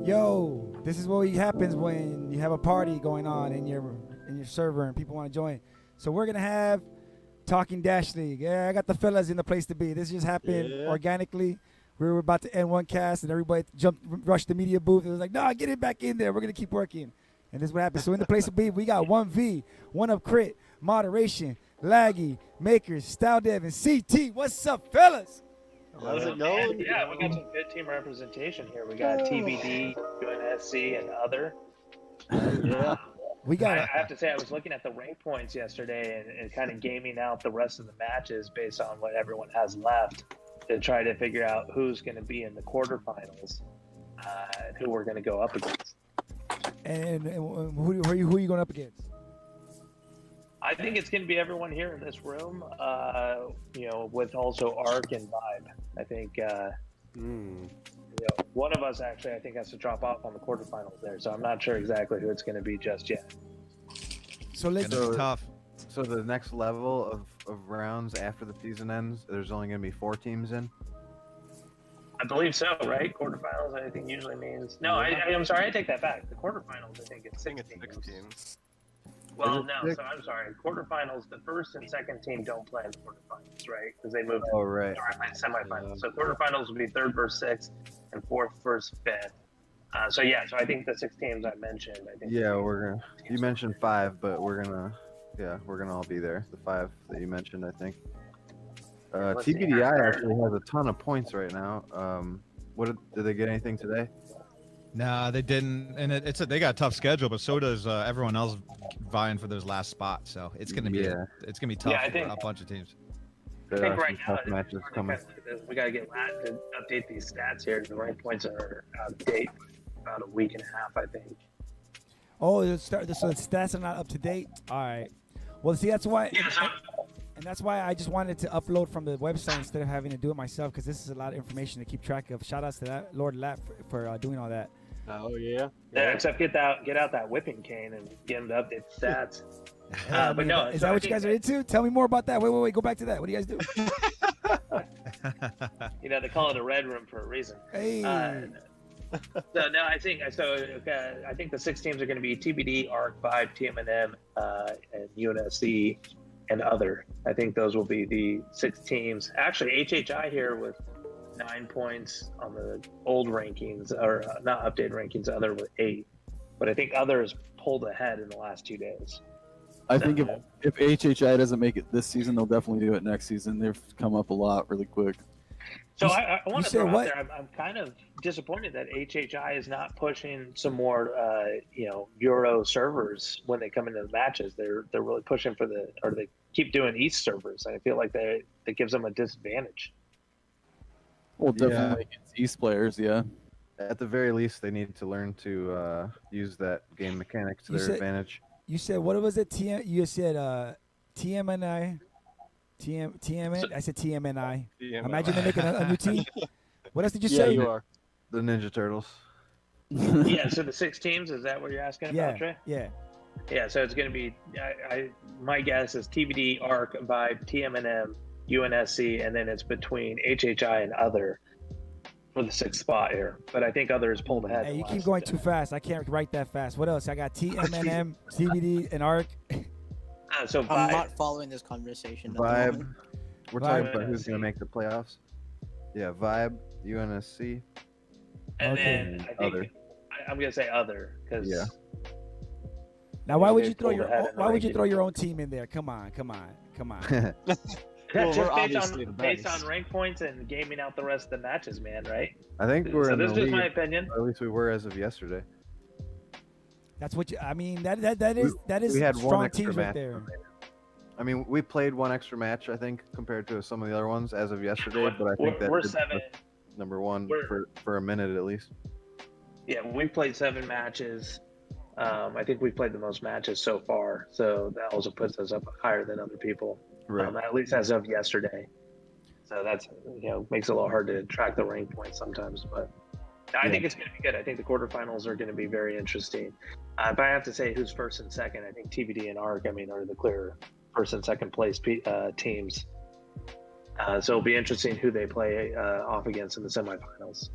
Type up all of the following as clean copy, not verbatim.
Yo, this is what happens when you have a party going on in your server and people want to join. So we're gonna have Talking Dash League. Yeah, I got the fellas in the place to be. This just happened organically. We were about to end one cast and everybody rushed the media booth. It was like, no, get it back in there. We're gonna keep working. And this is what happened. So in the place to be, we got 1V, 1Up Crit, Moderation, Laggy, Makers, Style Dev, and CT. What's up, fellas? How's it going? Yeah, we got some good team representation here. We got TBD, UNSC, and other. Yeah. I have to say, I was looking at the rank points yesterday and kind of gaming out the rest of the matches based on what everyone has left to try to figure out who's going to be in the quarterfinals, who we're going to go up against. And who are you going up against? I think it's going to be everyone here in this room, with also Arc and Vibe. I think one of us actually, I think, has to drop off on the quarterfinals there. So I'm not sure exactly who it's going to be just yet. So let's tough. So the next level of rounds after the season ends, there's only going to be 4 teams in? I believe so, right? Quarterfinals, I think, usually means... No, I'm sorry, I take that back. The quarterfinals, I think it's 6 teams. Well, no, so I'm sorry. Quarterfinals, the first and second team don't play in the quarterfinals, right? Because they moved right. to semifinals. So quarterfinals will be 3rd versus 6th and 4th versus 5th. So I think the 6 teams I mentioned. You mentioned 5, but we're gonna all be there. The 5 that you mentioned, I think. TBDI actually has a ton of points right now. Did they get anything today? Nah, they didn't, and they got a tough schedule, but so does everyone else vying for those last spots. So it's gonna be tough for a bunch of teams. I think right now matches coming. We gotta get Lat to update these stats here. The rank points are out of date about a week and a half, I think. Oh, so the stats are not up to date. All right. Well, see, that's why. And that's why I just wanted to upload from the website instead of having to do it myself, because this is a lot of information to keep track of. Shout outs to that Lord Lat for doing all that. Oh yeah. Yeah, except get out that whipping cane and get him to update the stats. But no, is that what you guys are into? Tell me more about that. Wait, go back to that. What do you guys do? They call it a red room for a reason. Hey. I think the 6 teams are going to be TBD, ARC, Vibe, TMNM, and UNSC. And other. I think those will be the 6 teams. Actually, HHI here with 9 points on the old rankings, or not updated rankings, other with 8. But I think others pulled ahead in the last 2 days. I think if HHI doesn't make it this season, they'll definitely do it next season. They've come up a lot really quick. So I want to throw out there, I'm kind of disappointed that HHI is not pushing some more, Euro servers when they come into the matches. They're really pushing they keep doing East servers. I feel like that gives them a disadvantage. Well, definitely against East players, yeah. At the very least, they need to learn to use that game mechanic to their advantage. You said, what was it? You said TMNI. I said TMNI. Imagine they're making a new team. What else did you say? You are. The Ninja Turtles. Yeah, so the 6 teams, is that what you're asking about, Trey? Yeah. Yeah, so it's going to be, my guess is TBD, ARC, Vibe, TMNM, UNSC, and then it's between HHI and other for the 6th spot here. But I think others pulled ahead. Hey, you keep going too fast. I can't write that fast. What else? I got TMNM, TBD, and ARC. So I'm not following this conversation. Vibe. We're talking about who's going to make the playoffs. Yeah, Vibe, UNSC. And then I think I'm going to say other because. Yeah. Now, why would you throw your own team in there? Come on. Just based on rank points and gaming out the rest of the matches, man. Right? I think we're. So in this the is lead. my opinion. Or at least we were as of yesterday. That's what I mean. That is we had strong one extra teams match right there. I mean, we played one extra match, I think, compared to some of the other ones as of yesterday. But I think we're 7. Number 1 for a minute at least. Yeah, we played 7 matches. I think we've played the most matches so far, so that also puts us up higher than other people. Right. At least as of yesterday. So that's makes it a little hard to track the rank points sometimes, but. I think it's going to be good. I think the quarterfinals are going to be very interesting. But I have to say, who's first and second? I think TBD and ARC, are the clear first and second place teams. So it'll be interesting who they play off against in the semifinals.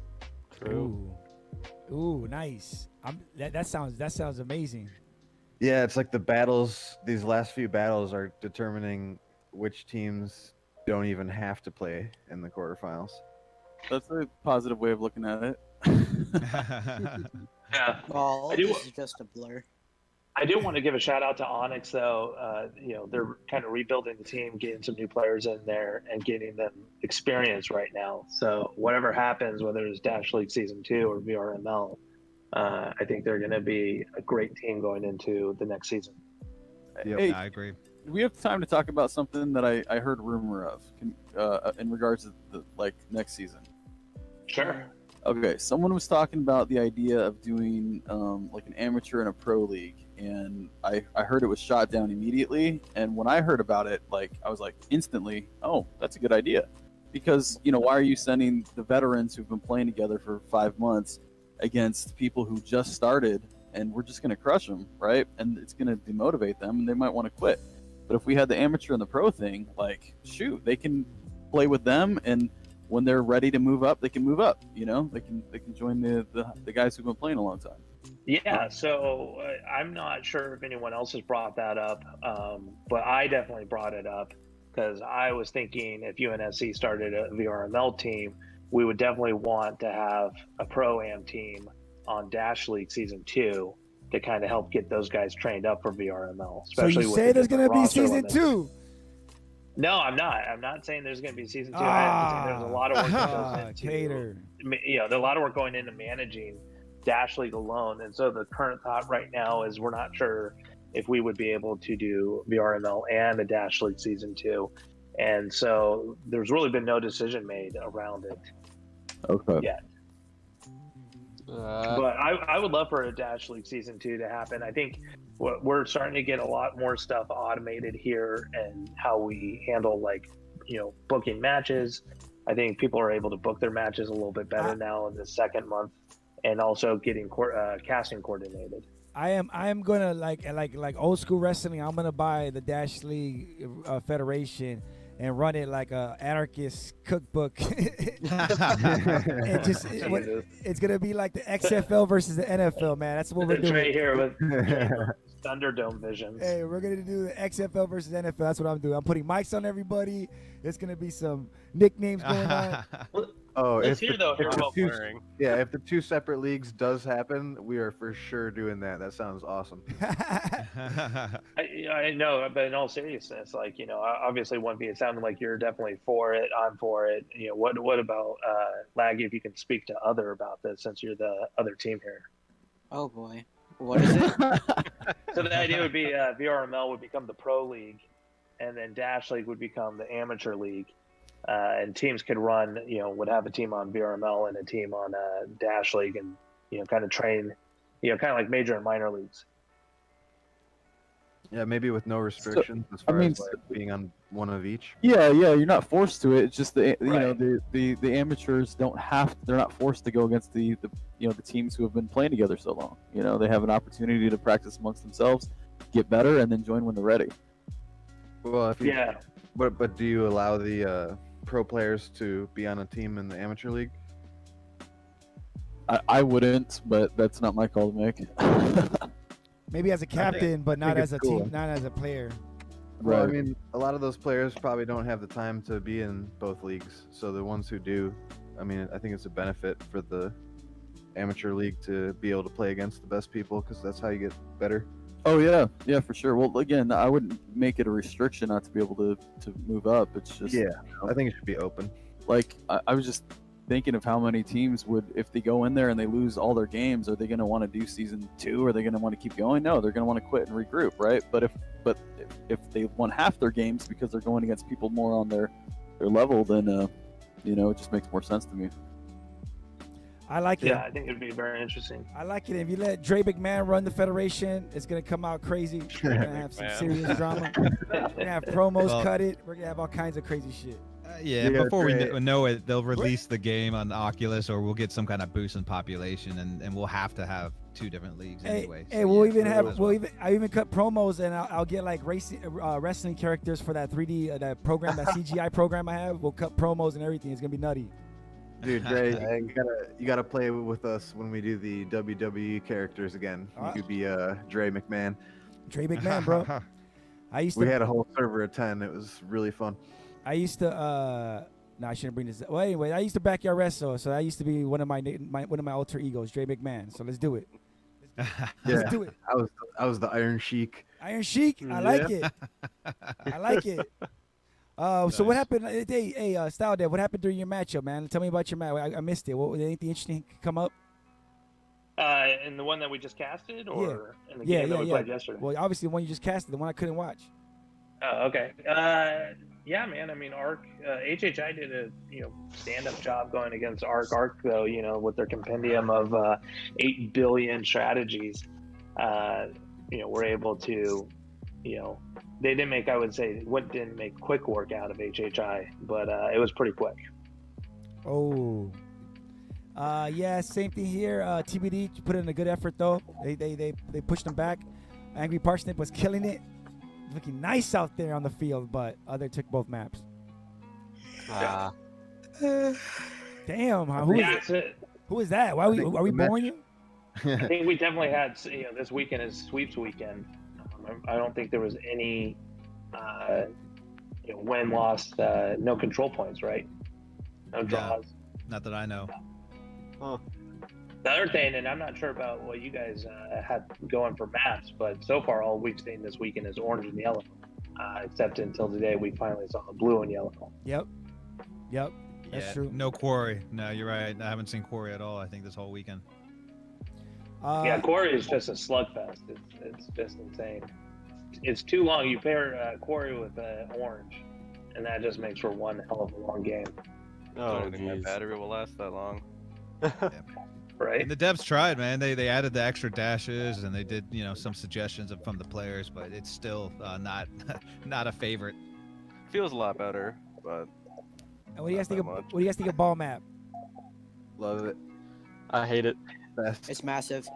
Ooh. Ooh, nice. That sounds amazing. Yeah, it's like the battles. These last few battles are determining which teams don't even have to play in the quarterfinals. That's a positive way of looking at it. Yeah. Well, I do- this is just a blur. I do want to give a shout out to Onyx, though. They're kind of rebuilding the team, getting some new players in there, and getting them experience right now. So whatever happens, whether it's Dash League Season 2 or VRML, I think they're going to be a great team going into the next season. Yep. Hey, Yeah, I agree. do we have time to talk about something that I heard rumor of in regards to the next season? Sure. Okay, someone was talking about the idea of doing like an amateur and a pro league, and I heard it was shot down immediately. And when I heard about it, I was like instantly, oh, that's a good idea, because why are you sending the veterans who've been playing together for 5 months against people who just started, and we're just going to crush them, right? And it's going to demotivate them, and they might want to quit. But if we had the amateur and the pro thing, shoot, they can play with them, and when they're ready to move up, they can move up. They can join the guys who've been playing a long time. Yeah, so I'm not sure if anyone else has brought that up, but I definitely brought it up because I was thinking if UNSC started a VRML team, we would definitely want to have a pro-am team on Dash League Season 2 to kind of help get those guys trained up for VRML. So you say there's going to be Season 2? No, I'm not. I'm not saying there's going to be Season 2. I'm saying there's a lot of work that goes into Cater. there's a lot of work going into managing Dash League alone. And so the current thought right now is we're not sure if we would be able to do VRML and a Dash League Season 2. And so there's really been no decision made around it Okay. yet. But I would love for a Dash League Season 2 to happen. I think we're starting to get a lot more stuff automated here and how we handle booking matches. I think people are able to book their matches a little bit better now in the second month, and also getting casting coordinated. I am gonna like old school wrestling. I'm gonna buy the Dash League Federation and run it like a anarchist cookbook. It's gonna be like the XFL versus the NFL, man. That's what we're doing right here with Thunderdome visions. Hey, we're gonna do the XFL versus NFL. That's what I'm doing. I'm putting mics on everybody. There's gonna be some nicknames going on. Oh, Let's if hear though if about two- wearing. yeah, if the two separate leagues does happen, we are for sure doing that. That sounds awesome. I know, but in all seriousness, obviously, one B, it sounded like you're definitely for it. I'm for it. What about Laggy? If you can speak to other about this, since you're the other team here. Oh boy, what is it? So the idea would be VRML would become the pro league, and then Dash League would become the amateur league. And teams could run, would have a team on VRML and a team on Dash League, and kind of train, kind of like major and minor leagues. Yeah, maybe with no restrictions as far as being on one of each. Yeah, you're not forced to it. It's just the Right. the amateurs they're not forced to go against the teams who have been playing together so long. They have an opportunity to practice amongst themselves, get better, and then join when they're ready. Well, if you, Yeah. but do you allow the pro players to be on a team in the amateur league? I wouldn't, but that's not my call to make. Maybe as a captain, but not it's as a cool. team, not as a player. Well, I Right. mean, a lot of those players probably don't have the time to be in both leagues. So the ones who do, I mean, I think it's a benefit for the amateur league to be able to play against the best people, because that's how you get better. Oh yeah, for sure. Well, again, I wouldn't make it a restriction not to be able to move up. It's just I think it should be open. I was just thinking of how many teams would, if they go in there and they lose all their games, are they going to want to do Season 2? Are they going to want to keep going? No, they're going to want to quit and regroup, right? But if they won half their games because they're going against people more on their level, then it just makes more sense to me. I like it. Yeah, I think it'd be very interesting. I like it. If you let Dre McMahon run the federation, it's gonna come out crazy. We're gonna have some McMahon. serious drama. We're gonna have promos Well- cut it. We're gonna have all kinds of crazy shit. Yeah, Yeah, before we great. know it, they'll release the game on Oculus, or we'll get some kind of boost in population, and we'll have to have two different leagues anyway. Hey, So, we'll yeah, even as have well. I even cut promos, and I'll get like wrestling characters for that 3D that program, that CGI program I have. We'll cut promos and everything. It's gonna be nutty. Dude, Dre, you gotta play with us when we do the WWE characters again. You could be Dre McMahon. Dre McMahon, bro. We had a whole server of 10. It was really fun. I used to no, I shouldn't bring this. Well, anyway, I used to backyard wrestle, so I used to be one of my alter egos, Dre McMahon. So let's do it. Let's do it. I was the Iron Sheik. Iron Sheik, I like it. I like it. So what happened? Hey, Style Dad, what happened during your matchup, man? Tell me about your match. I missed it. What anything interesting come up? In the one that we just casted, or in the game that we played yesterday? Well, obviously the one you just casted, the one I couldn't watch. Oh, okay. Yeah, man. I mean, Arc, HHI did a stand-up job going against Arc. Arc, though, with their compendium of 8 billion strategies, we're able to, they didn't make, I would say, didn't make quick work out of HHI, but it was pretty quick. Oh. Yeah, same thing here. TBD put in a good effort though. They pushed them back. Angry Parsnip was killing it, looking nice out there on the field, but other took both maps. Damn, who is that? Why are we boring you? I think we definitely had, this weekend is sweeps weekend. I don't think there was any win, loss, no control points, right? No draws. Not that I know. Huh. The other thing, and I'm not sure about what you guys had going for maps, but so far all we've seen this weekend is orange and yellow, except until today we finally saw the blue and yellow. Yep. That's true. No quarry. No, you're right. I haven't seen quarry at all, I think, this whole weekend. Yeah, quarry is just a slugfest. It's just insane. It's too long. You pair quarry with orange, and that just makes for one hell of a long game. Oh, I don't think my battery will last that long. Right. And the devs tried, man. They added the extra dashes and they did, some suggestions from the players, but it's still not a favorite. Feels a lot better, but. And what do you guys think of ball map? Love it. I hate it. Best. It's massive.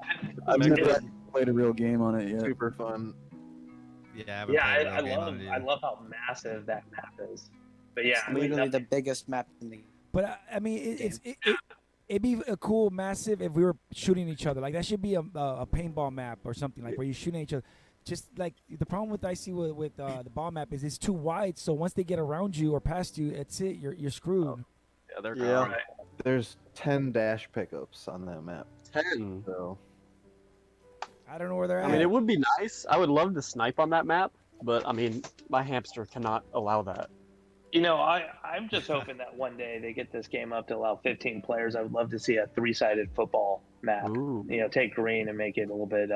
I've never played a real game on it yet. Super fun. Yeah, I love how massive that map is. But yeah, It's literally the biggest map in the. But I mean, it'd be a cool massive if we were shooting each other. Like that should be a paintball map or something like where you're shooting each other. Just like the problem with I see with the ball map is it's too wide. So once they get around you or past you, it's it. You're screwed. Oh. Yeah, they're gone. Right. There's 10 dash pickups on that map. 10. So I don't know where they're at. I mean, it would be nice. I would love to snipe on that map, but I mean, my hamster cannot allow that. I'm just hoping that one day they get this game up to allow 15 players. I would love to see a 3-sided football map. Ooh. Take green and make it a little bit,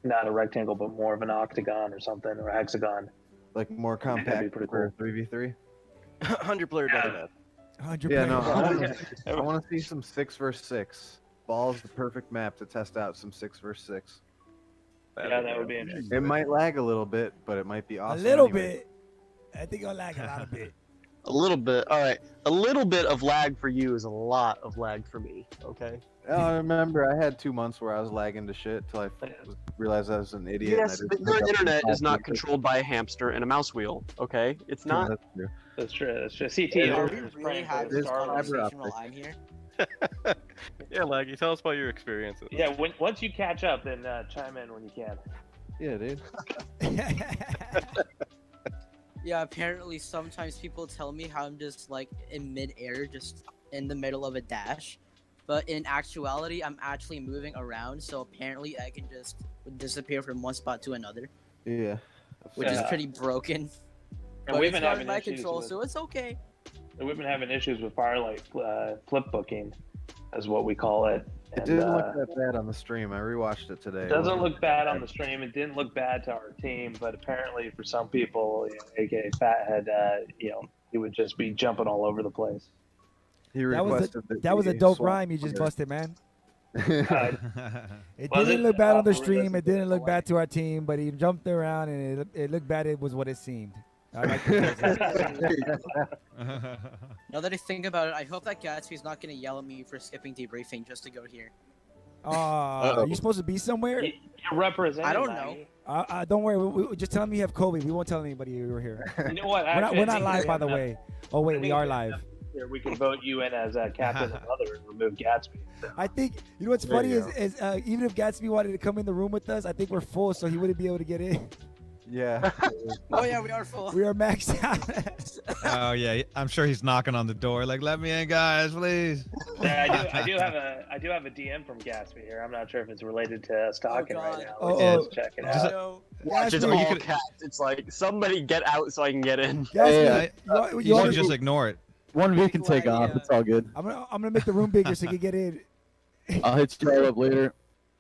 not a rectangle, but more of an octagon or something, or a hexagon. like more compact pretty for 3v3. 100-player deathmatch. 100 Yeah, players. no, I want to see some 6 versus 6. Ball's the perfect map to test out some 6 versus 6. Yeah, that would be interesting. It might lag a little bit, but it might be awesome. A little anyway. bit. I think I'll lag a lot of bit. A little bit. All right. A little bit of lag for you is a lot of lag for me. Okay. I remember I had 2 months where I was lagging to shit till I realized I was an idiot. Yes, and I but just the looked up internet the is not top controlled by a hamster and a mouse wheel. Okay. It's not. That's true. That's true. That's true. CT Are is we really praying for having the this Star Wars. conversation while I'm here? Yeah, Laggy, tell us about your experiences. Yeah, once you catch up, then chime in when you can. Yeah, dude. Yeah, apparently sometimes people tell me how I'm just like in mid-air, just in the middle of a dash. But in actuality, I'm actually moving around, so apparently I can just disappear from one spot to another, Yeah. which is pretty broken. And But we've it's been not having in my issues control, with, so it's okay. we've been having issues with Firelight flip booking, is what we call it. It And, didn't look that bad on the stream. I rewatched it today. It doesn't look bad on the stream. It didn't look bad to our team, but apparently for some people, aka Fathead, he would just be jumping all over the place. He That was requested that was a he dope swap rhyme you just under. busted, man. It Was didn't it? look bad on the Oh, stream. It didn't look away. bad to our team, but he jumped around and it looked bad. It was what it seemed. I like it. Now that I think about it, I hope that Gatsby's not gonna yell at me for skipping debriefing just to go here. Are you supposed to be somewhere? You're representing. I don't Maggie. Don't worry. We just tell him you have COVID. We won't tell anybody you were here. You know what? We're not live, by the way. Oh wait, we are live. here, we can vote you in as captain and mother and remove Gatsby. So. I think you know what's There funny you is even if Gatsby wanted to come in the room with us, I think we're full, so he wouldn't be able to get in. Yeah. Oh yeah, we are full. We are maxed out. Oh yeah, I'm sure he's knocking on the door like, "Let me in, guys, please." Yeah, I do have a DM from Gatsby here. I'm not sure if it's related to Talkin God. right now. Oh, Let's check it Just- out. No. Watch it Or you all could- caps. It's like somebody get out so I can get in. Gatsby, Yeah, you You want should me- just ignore it. One we can take Why, off. yeah. It's all good. I'm gonna make the room bigger so you can get in. I'll hit you all up later.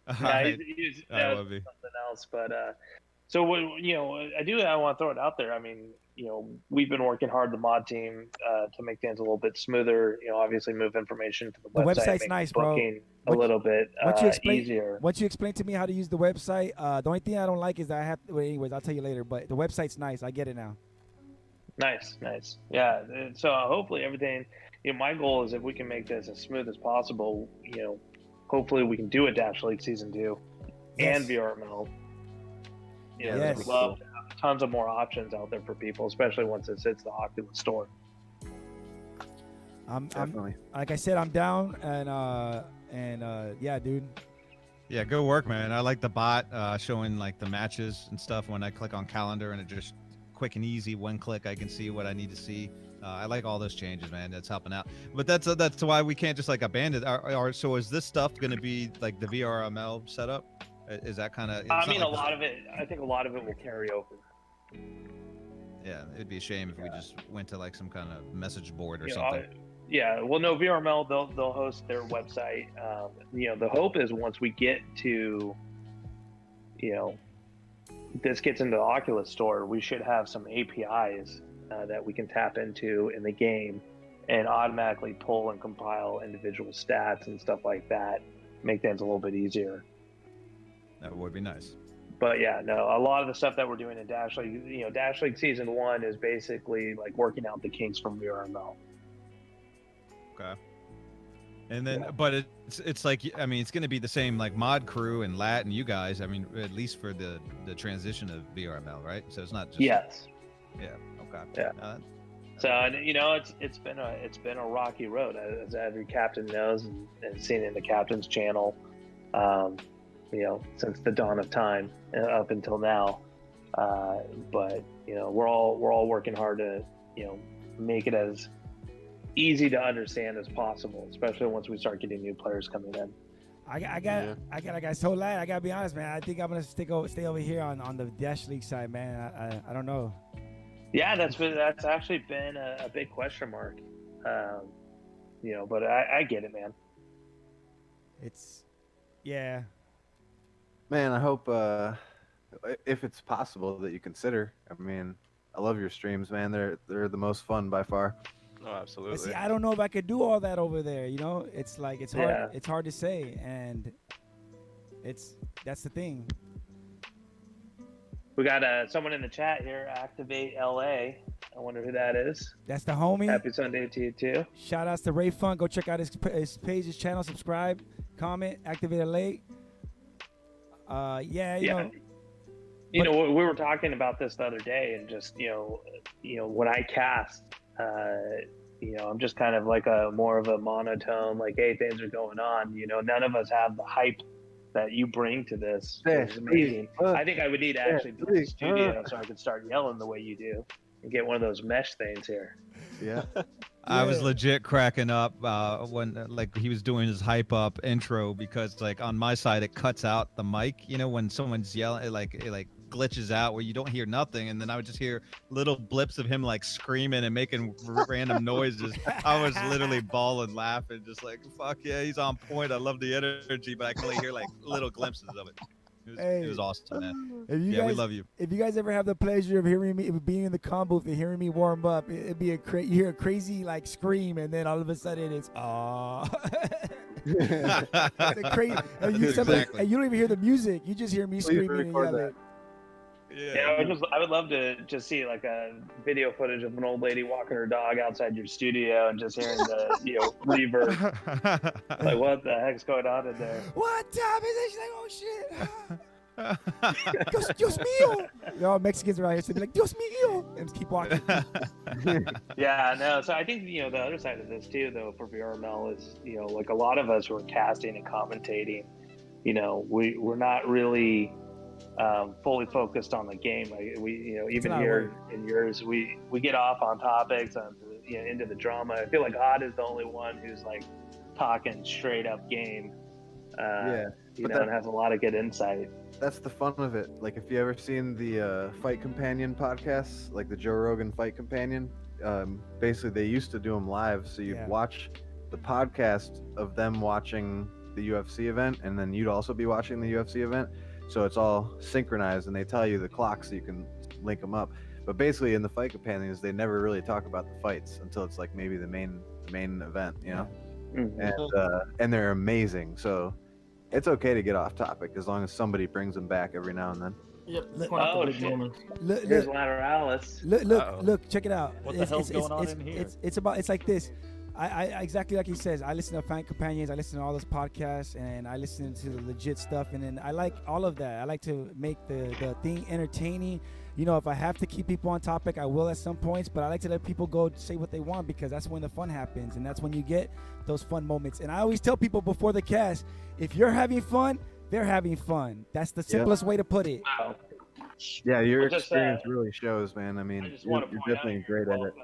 All Yeah, right. he's That would be. something else, but so what I want to throw it out there. I mean, we've been working hard, the mod team, to make things a little bit smoother. Obviously move information to the The website. website's make nice, bro. booking a Once- little bit once you explain- easier. Once you explain to me how to use the website, the only thing I don't like is that I have. Well, anyways, I'll tell you later. But the website's nice. I get it now. Nice. Yeah. So hopefully everything. My goal is if we can make this as smooth as possible. Hopefully we can do a Dash League Season 2 and Yes. VRML. Yes. We'd love to have tons of more options out there for people, especially once it hits the Oculus store. I'm Definitely. like I said, I'm down, and yeah, dude. Yeah, good work, man. I like the bot showing like the matches and stuff. When I click on calendar and it just quick and easy, one click, I can see what I need to see. I like all those changes, man. That's helping out. But that's why we can't just like abandon. So is this stuff going to be like the VRML setup? Is that kind of? I mean, I think a lot of it will carry over. Yeah, it'd be a shame if we just went to like some kind of message board or You know, something. Yeah, well, no, VRML, they'll host their website. The hope is once we get to, this gets into the Oculus store, we should have some APIs that we can tap into in the game and automatically pull and compile individual stats and stuff like that, make things a little bit easier. That would be nice. But yeah, no, a lot of the stuff that we're doing in Dash League, Dash League Season 1 is basically like working out the kinks from VRML. Okay. And then, but it's like, I mean, it's going to be the same like mod crew and Lat and you guys. I mean, at least for the transition of VRML, right? So it's not just. Yes. Yeah. Okay. Yeah. So it's been a rocky road, as every captain knows and seen in the captain's channel, since the dawn of time up until now. But we're all working hard to make it as easy to understand as possible, especially once we start getting new players coming in. I got so lad. I gotta be honest, man. I think I'm gonna stay over here on the Dash League side, man. I don't know. Yeah, that's actually been a big question mark. But I get it, man. Yeah. Man, I hope if it's possible that you consider. I mean, I love your streams, man. They're the most fun by far. Oh, absolutely. But see, I don't know if I could do all that over there. It's like it's hard. Yeah. It's hard to say, and that's the thing. We got someone in the chat here, Activate LA. I wonder who that is. That's the homie. Happy Sunday to you too. Shout outs to Ray Fun. Go check out his page, his channel, subscribe, comment, activate a late. Yeah. We were talking about this the other day, and just when I cast, I'm just kind of like more of a monotone, like, hey, things are going on. None of us have the hype that you bring to this. It's amazing. I think I would need to actually be in the studio so I could start yelling the way you do and get one of those mesh things here. Yeah. I was legit cracking up when like he was doing his hype up intro, because like on my side it cuts out the mic, when someone's yelling, it glitches out where you don't hear nothing, and then I would just hear little blips of him like screaming and making random noises. I was literally bawling laughing, just like, fuck yeah, he's on point. I love the energy, but I can only hear like little glimpses of it. It was awesome, man. We love you. If you guys ever have the pleasure of hearing me, being in the comm booth and hearing me warm up, it'd be you hear a crazy like scream, and then all of a sudden it's crazy. And you don't even hear the music. You just hear me screaming and yelling. Yeah, I would love to just see like a video footage of an old lady walking her dog outside your studio and just hearing the reverb. Like, what the heck's going on in there? What time is it? She's like, oh shit. Dios mío. Y'all Mexicans around here say like Dios mío and just keep walking. Yeah, no. So I think the other side of this too, though, for VRML is like a lot of us who are casting and commentating, we're not really fully focused on the game. Like we, even here in yours, we get off on topics and into the drama. I feel like Odd is the only one who's like talking straight up game. And has a lot of good insight. That's the fun of it. Like, if you ever seen the Fight Companion podcasts, like the Joe Rogan Fight Companion, basically they used to do them live. So you'd watch the podcast of them watching the UFC event, and then you'd also be watching the UFC event. So it's all synchronized, and they tell you the clock so you can link them up. But basically, in the Fight Companions, they never really talk about the fights until it's like maybe the main event, and they're amazing. So it's okay to get off topic as long as somebody brings them back every now and then. Yep. Here's Lateralis. Look, check it out. What the hell's going on in here? It's like this. I exactly like he says. I listen to Fan Companions. I listen to all those podcasts, and I listen to the legit stuff. And then I like all of that. I like to make the thing entertaining. If I have to keep people on topic, I will at some points. But I like to let people go say what they want, because that's when the fun happens, and that's when you get those fun moments. And I always tell people before the cast, if you're having fun, they're having fun. That's the simplest way to put it. Wow. Yeah, your experience really shows, man. I mean, you're definitely great at it.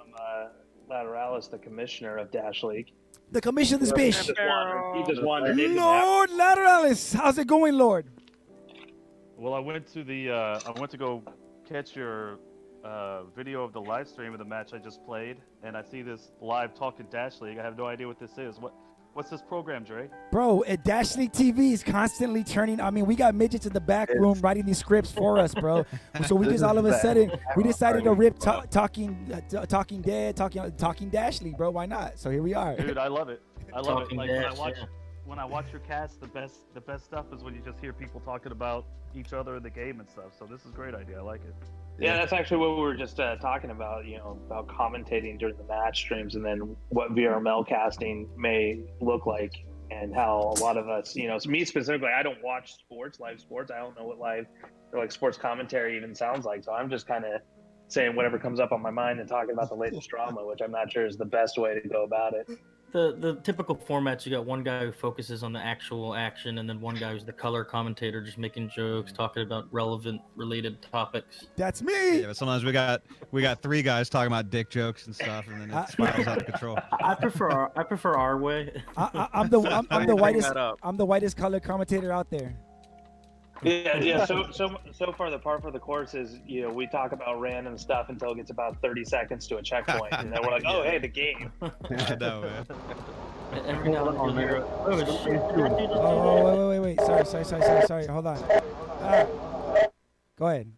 Lateralis, the commissioner of Dash League. The commission of this bitch. He just wanted Lord Lateralis, how's it going, Lord? Well, I went to go catch your video of the live stream of the match I just played, and I see this live Talkin Dash League. I have no idea what this is. What's this program, Dre? Bro, at Dash League TV is constantly turning. I mean, we got midgets in the back room writing these scripts for us, bro. So we just all of a sudden we decided to rip Talking Dash League, bro. Why not? So here we are. Dude, I love it. I love Talking it. Like Dash, when I watch your cast, the best stuff is when you just hear people talking about each other in the game and stuff. So this is a great idea. I like it. Yeah, that's actually what we were just talking about, about commentating during the match streams, and then what VRML casting may look like, and how a lot of us, me specifically, I don't watch live sports. I don't know what live or like sports commentary even sounds like. So I'm just kind of saying whatever comes up on my mind and talking about the latest drama, which I'm not sure is the best way to go about it. The typical formats, you got one guy who focuses on the actual action, and then one guy who's the color commentator, just making jokes, talking about related topics. That's me. Yeah, but sometimes we got three guys talking about dick jokes and stuff, and then it spirals out of control. I prefer our way. I'm the whitest color commentator out there. Yeah. So far, the par for the course is, we talk about random stuff until it gets about 30 seconds to a checkpoint, and then we're like, oh, hey, the game. I know, man. Every now and then you'll hear, oh shit. Oh, wait. Sorry. Hold on. Go ahead.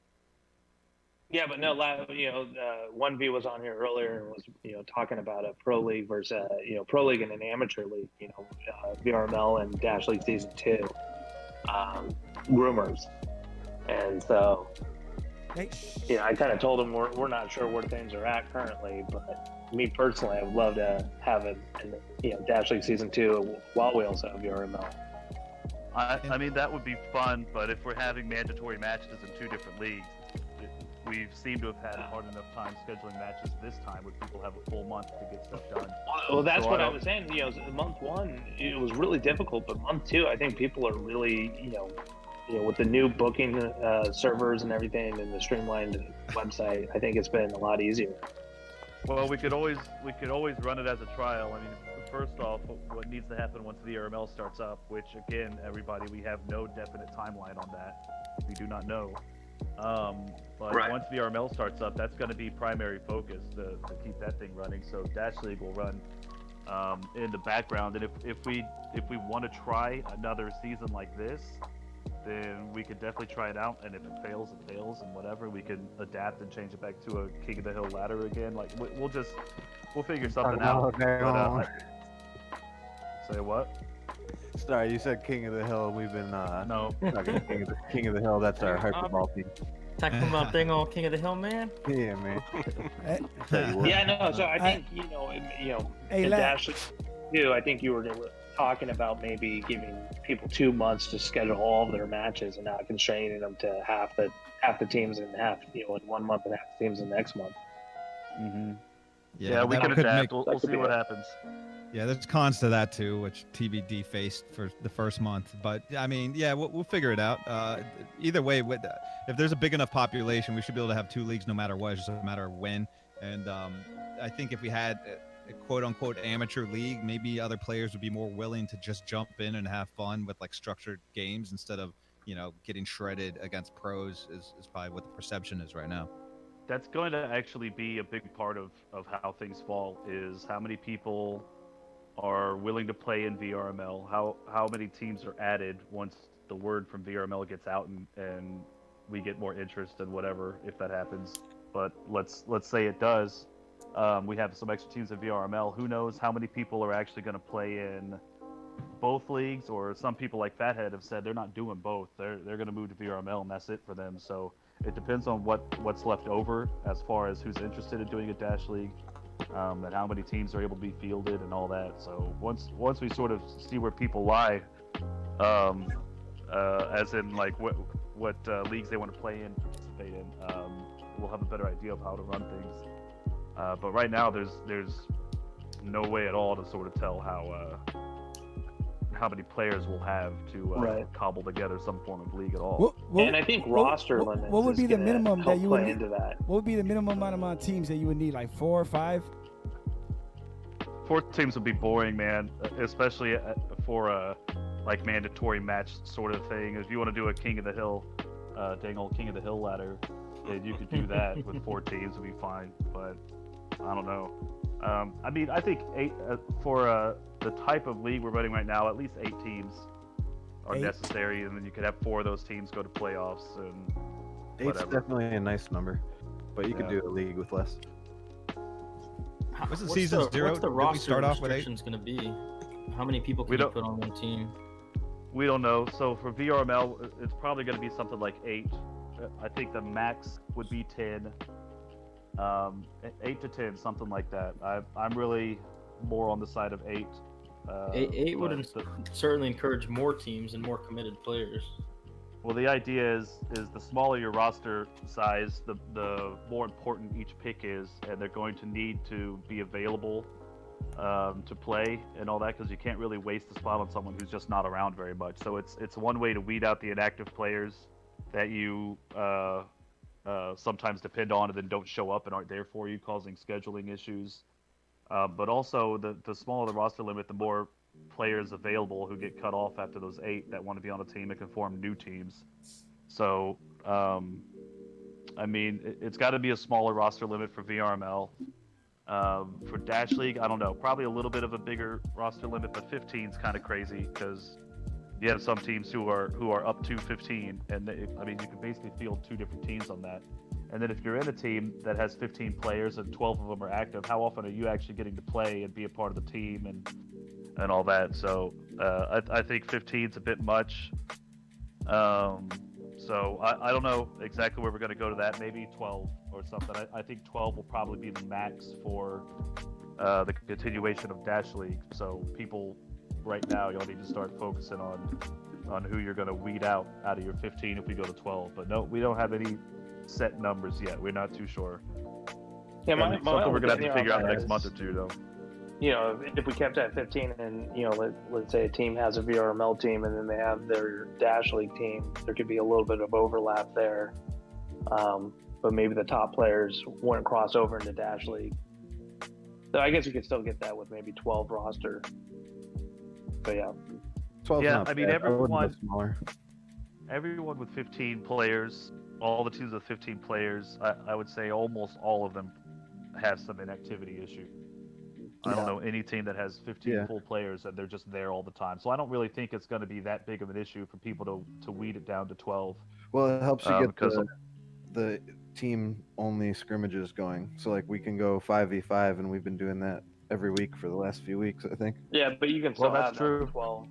Yeah, but no, 1V was on here earlier and was, talking about a pro league versus, pro league and an amateur league, VRML and Dash League Season 2. Rumors, and so I kind of told him we're not sure where things are at currently, but me personally, I would love to have it in Dash League Season 2 while we also have VRML. I mean, that would be fun, but if we're having mandatory matches in two different leagues, we seem to have had a hard enough time scheduling matches this time, where people have a full month to get stuff done. Well, that's what I was saying. Month one, it was really difficult, but month two, I think people are really, with the new booking servers and everything, and the streamlined website, I think it's been a lot easier. Well, we could always run it as a trial. I mean, first off, what needs to happen once the VRML starts up, which again, everybody, we have no definite timeline on that. We do not know. But once VRML starts up, that's going to be primary focus to keep that thing running. So Dash League will run in the background, and if we want to try another season like this, then we could definitely try it out. And if it fails, it fails, and whatever, we can adapt and change it back to a King of the Hill ladder again. Like we'll figure something out. Say what? Sorry, you said King of the Hill. We've been no. King of the Hill. That's our hyperball team. Talking about thing on King of the Hill, man. Yeah, man. Yeah, no. So I think in Hey, Dash League 2, I think you were talking about maybe giving people 2 months to schedule all of their matches and not constraining them to half the teams in in 1 month and half the teams in the next month. Mm-hmm. Yeah, we that can could adapt. make- We'll see what happens. Yeah, there's cons to that too, which TBD faced for the first month. But I mean, yeah, we'll figure it out. Either way, if there's a big enough population, we should be able to have 2 leagues no matter what. It's just a matter of when. And I think if we had a quote unquote amateur league, maybe other players would be more willing to just jump in and have fun with like structured games instead of, getting shredded against pros is probably what the perception is right now. That's going to actually be a big part of how things fall, is how many people are willing to play in VRML, how many teams are added once the word from VRML gets out and we get more interest and whatever, if that happens. But let's say it does. We have some extra teams in VRML. Who knows how many people are actually going to play in both leagues, or some people like Fathead have said they're not doing both. They're going to move to VRML and that's it for them. So it depends on what's left over as far as who's interested in doing a Dash League. And how many teams are able to be fielded and all that. So once we sort of see where people lie, as in like what leagues they want to play in, participate in, we'll have a better idea of how to run things. But right now, there's no way at all to sort of tell how many players we'll have to cobble together some form of league at all. And I think roster limits. What would be the minimum that you would play need? into that? What would be the minimum amount of teams that you would need? Like 4 or 5? 4 teams would be boring, man. Especially for a like mandatory match sort of thing. If you want to do a King of the Hill, dang old King of the Hill ladder, then you could do that with 4 teams would be fine. But I don't know. I mean, I think 8 for the type of league we're running right now. At least 8 teams are necessary, and then you could have 4 of those teams go to playoffs and 8's whatever. definitely a nice number, but you could do a league with less. What's the season 0? What's the Did we roster start off with 8? restrictions going to be? How many people can you put on one team? We don't know. So for VRML, it's probably going to be something like 8. I think the max would be 10. 8 to 10, something like that. I'm really more on the side of 8. 8 would certainly encourage more teams and more committed players. Well, the idea is the smaller your roster size, the more important each pick is, and they're going to need to be available to play and all that, because you can't really waste the spot on someone who's just not around very much. So it's one way to weed out the inactive players that you sometimes depend on and then don't show up and aren't there for you, causing scheduling issues. But also, the smaller the roster limit, the more players available who get cut off after those 8 that want to be on a team and can form new teams. So, I mean, it's got to be a smaller roster limit for VRML. For Dash League, I don't know, probably a little bit of a bigger roster limit, but 15 is kind of crazy because you have some teams who are up to 15, and I mean, you can basically field 2 different teams on that. And then if you're in a team that has 15 players and 12 of them are active, how often are you actually getting to play and be a part of the team and all that? So I think 15 is a bit much. So I don't know exactly where we're going to go to that. Maybe 12 or something. I think 12 will probably be the max for the continuation of Dash League. So people right now, y'all need to start focusing on who you're going to weed out of your 15 if we go to 12. But no, we don't have any set numbers yet. We're not too sure. Yeah, something we're going to have to figure out in the next month or two, though. You know, if we kept at 15 and, you know, let's say a team has a VRML team and then they have their Dash League team, there could be a little bit of overlap there. But maybe the top players wouldn't cross over into Dash League. So I guess we could still get that with maybe 12 roster. But yeah. 12 yeah, I mean, everyone with 15 players, all the teams with 15 players, I would say almost all of them have some inactivity issue. I don't know any team that has 15 full players and they're just there all the time. So I don't really think it's going to be that big of an issue for people to weed it down to 12. Well, it helps you get the team-only scrimmages going. So, like, we can go 5v5, and we've been doing that every week for the last few weeks, I think. Yeah, but you can still that's have true. 12.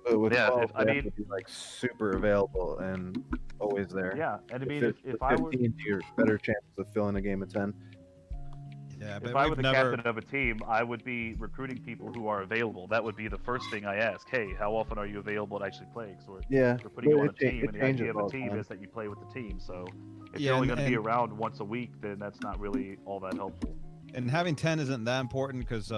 But with 12, I they mean, have to be, like, super available and always there. Yeah, and I mean, if if I were... 15, you're better chances of filling a game of 10. Yeah, but If I were we've the never. captain of a team, I would be recruiting people who are available. That would be the first thing I ask. Hey, how often are you available to actually play? Because Yeah, we're putting you on a but it team, and the changes idea of all a the team time. is that you play with the team. So if Yeah, you're only going to be and- around once a week, then that's not really all that helpful. And having 10 isn't that important because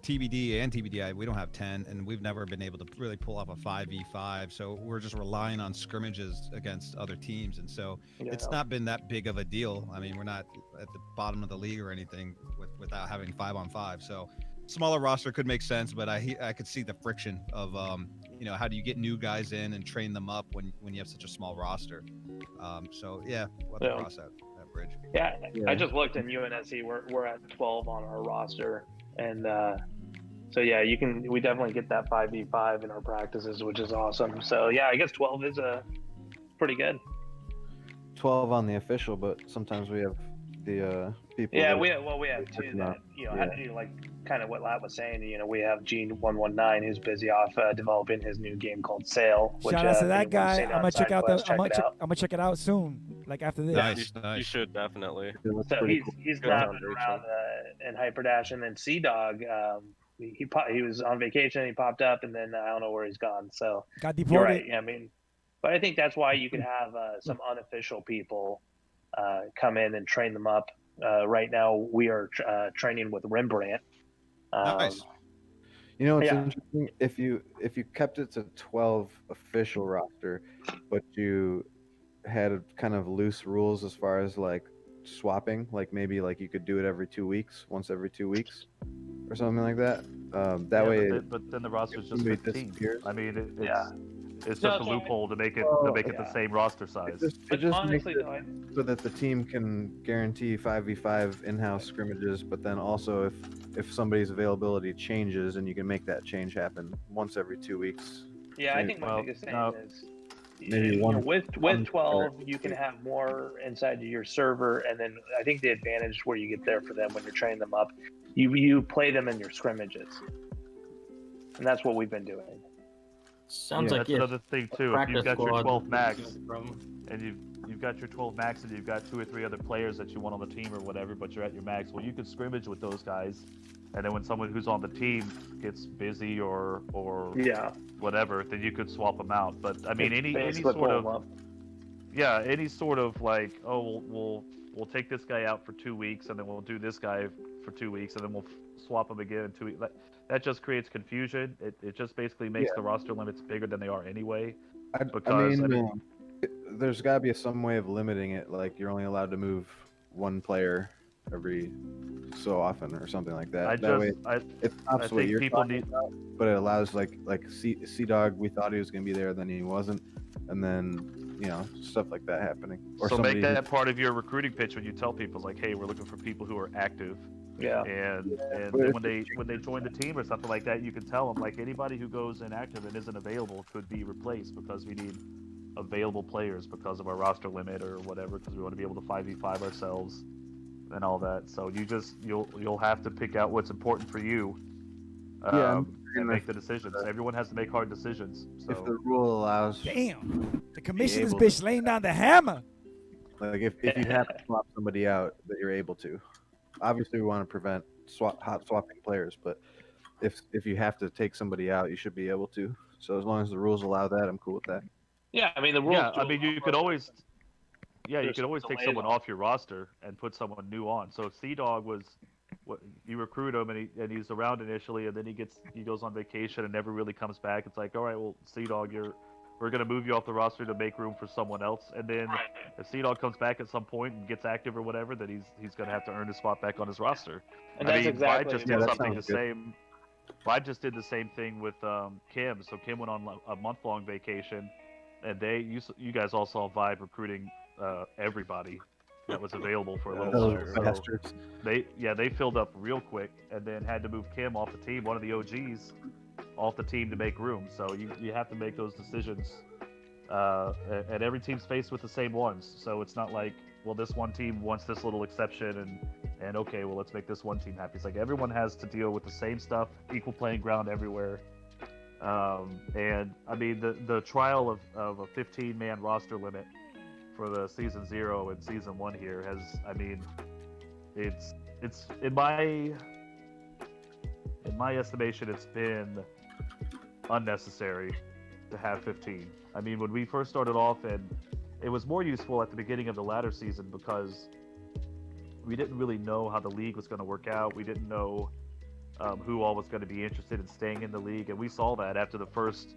TBD and TBDI, we don't have 10, and we've never been able to really pull off a 5v5. So we're just relying on scrimmages against other teams. And so it's not been that big of a deal. I mean, we're not at the bottom of the league or anything without having 5-on-5. So smaller roster could make sense, but I could see the friction of, how do you get new guys in and train them up when you have such a small roster? So, yeah, we'll have to cross that bridge. Yeah, I just looked in UNSC. We're at 12 on our roster, and so yeah, we definitely get that 5v5 in our practices, which is awesome. So yeah, I guess 12 is pretty good. 12 on the official, but sometimes we have the people. Yeah, that- we have two that had to do like kind of what Lat was saying. We have Gene 119 who's busy off developing his new game called Sail. Which, Shout out to if that anyone's guy. seen I'm gonna check out SideQuest, check it out. I'm gonna check it out soon, like after this. Nice, You nice. should definitely. That's So pretty cool. he's Good driving foundation. around in Hyperdash, and then Sea Dog. He was on vacation. He popped up, and then I don't know where he's gone. So Got you're deported. right. Yeah, I mean, but I think that's why you can have some unofficial people come in and train them up. Right now, we are training with Rembrandt. Nice. It's Yeah. interesting if you kept it to 12 official roster, but you had kind of loose rules as far as like swapping, like maybe like you could do it once every 2 weeks, or something like that. That Yeah, way, but then the roster's just somebody 15. disappears. I mean, Yeah. it's No, just a it's all right. loophole to make it yeah. the same roster size. it But just honestly, makes it though, so that the team can guarantee 5v5 in-house scrimmages, but then also if somebody's availability changes, and you can make that change happen once every 2 weeks. yeah, I think my Well, biggest thing no. is Maybe one- with one 12, you can have more inside your server, and then I think the advantage where you get there for them when you're training them up, you play them in your scrimmages, and that's what we've been doing. Sounds Yeah, like that's another thing too. If practice you've got your squad 12 max, from and you've got your 12 max, and you've got 2 or 3 other players that you want on the team or whatever, but you're at your max, well, you could scrimmage with those guys, and then when someone who's on the team gets busy or Yeah, whatever, then you could swap them out. But I mean, any Basically sort pull of 'em up. yeah, any sort of like, oh, we'll take this guy out for 2 weeks, and then we'll do this guy for 2 weeks, and then we'll swap him again in 2 weeks. That just creates confusion. It just basically makes the roster limits bigger than they are anyway. Because, I mean- there's got to be some way of limiting it. Like you're only allowed to move one player every so often, or something like that. That way, it stops what think you're people talking need- about, but it allows like Sea Dog. We thought he was gonna be there, then he wasn't, and then stuff like that happening. Or So make somebody that part of your recruiting pitch when you tell people like, hey, we're looking for people who are active. Yeah. And but then it's- when they join the team or something like that, you can tell them like anybody who goes inactive and isn't available could be replaced, because we need available players because of our roster limit or whatever, because we want to be able to 5v5 ourselves and all that. So you'll have to pick out what's important for you, Yeah, and make the decisions. Everyone has to make hard decisions. So if the rule allows, Damn, the commissioner's able to- bitch laying down the hammer. like if you have to swap somebody out, that you're able to. Obviously, we want to prevent hot swapping players, but if you have to take somebody out, you should be able to. So as long as the rules allow that, I'm cool with that. Yeah, I mean the rules. yeah, I mean you could always you There's could always take delays someone on. off your roster and put someone new on. So if Sea Dog was what you recruit him and he's around initially, and then he goes on vacation and never really comes back. It's like, all right, well, Sea Dog, we're gonna move you off the roster to make room for someone else. And then if Sea Dog comes back at some point and gets active or whatever, then he's gonna have to earn his spot back on his roster. And I that's mean, exactly- Vibe just Yeah, did that something the sounds good. same. Vibe just did the same thing with Kim. So Kim went on a month-long vacation, and you guys all saw Vibe recruiting everybody that was available for a little Those while. So bastards. they filled up real quick, and then had to move Kim off the team, one of the OGs, off the team to make room. So you have to make those decisions, and every team's faced with the same ones. So it's not like, well, this one team wants this little exception, and okay, well, let's make this one team happy. It's like everyone has to deal with the same stuff, equal playing ground everywhere. And I mean, the trial of a 15-man roster limit for the season 0 and season 1 here has, I mean, it's in my estimation, it's been unnecessary to have 15. I mean, when we first started off, and it was more useful at the beginning of the latter season because we didn't really know how the league was going to work out. We didn't know who all was going to be interested in staying in the league, and we saw that after the first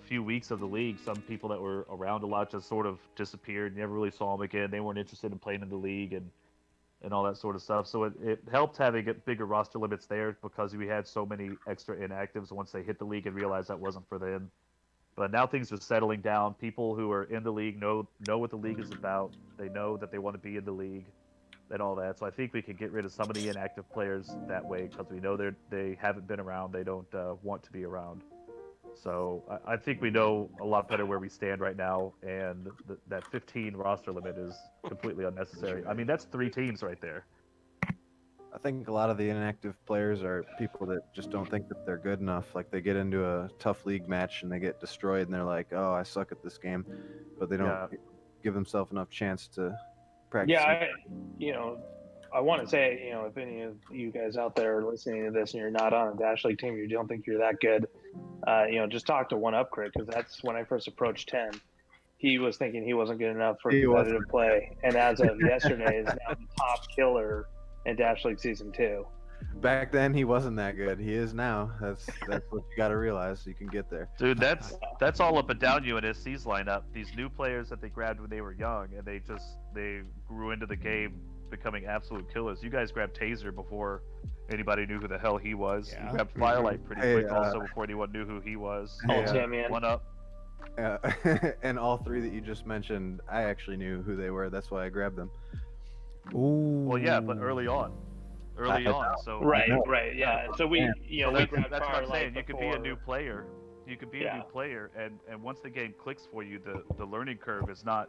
few weeks of the league. Some people that were around a lot just sort of disappeared. You never really saw them again. They weren't interested in playing in the league and all that sort of stuff. So it helped having bigger roster limits there because we had so many extra inactives once they hit the league and realized that wasn't for them. But now things are settling down. People who are in the league know what the league is about. They know that they want to be in the league and all that. So I think we could get rid of some of the inactive players that way because we know they haven't been around. They don't want to be around. So I think we know a lot better where we stand right now, and that 15 roster limit is completely unnecessary. I mean, that's 3 teams right there. I think a lot of the inactive players are people that just don't think that they're good enough. Like they get into a tough league match and they get destroyed, and they're like, "Oh, I suck at this game," but they don't give themselves enough chance to practice. Yeah, I want to say, if any of you guys out there are listening to this and you're not on a Dash League team, you don't think you're that good, just talk to One Up Crit, because that's when I first approached 10. He was thinking he wasn't good enough for competitive play, and as of yesterday, is now the top killer in Dash League Season 2. Back then, he wasn't that good. He is now. That's what you got to realize. You can get there. Dude, that's all up and down UNSC's lineup. These new players that they grabbed when they were young, and they grew into the game, becoming absolute killers. You guys grabbed Taser before anybody knew who the hell he was. You grabbed Firelight pretty quick also before anyone knew who he was. One Up. And all 3 that you just mentioned, I actually knew who they were. That's why I grabbed them. Ooh. Well, yeah, but early on. So right, yeah. So we, that's what I'm saying. You could be a new player. You could be a new player, and once the game clicks for you, the learning curve is not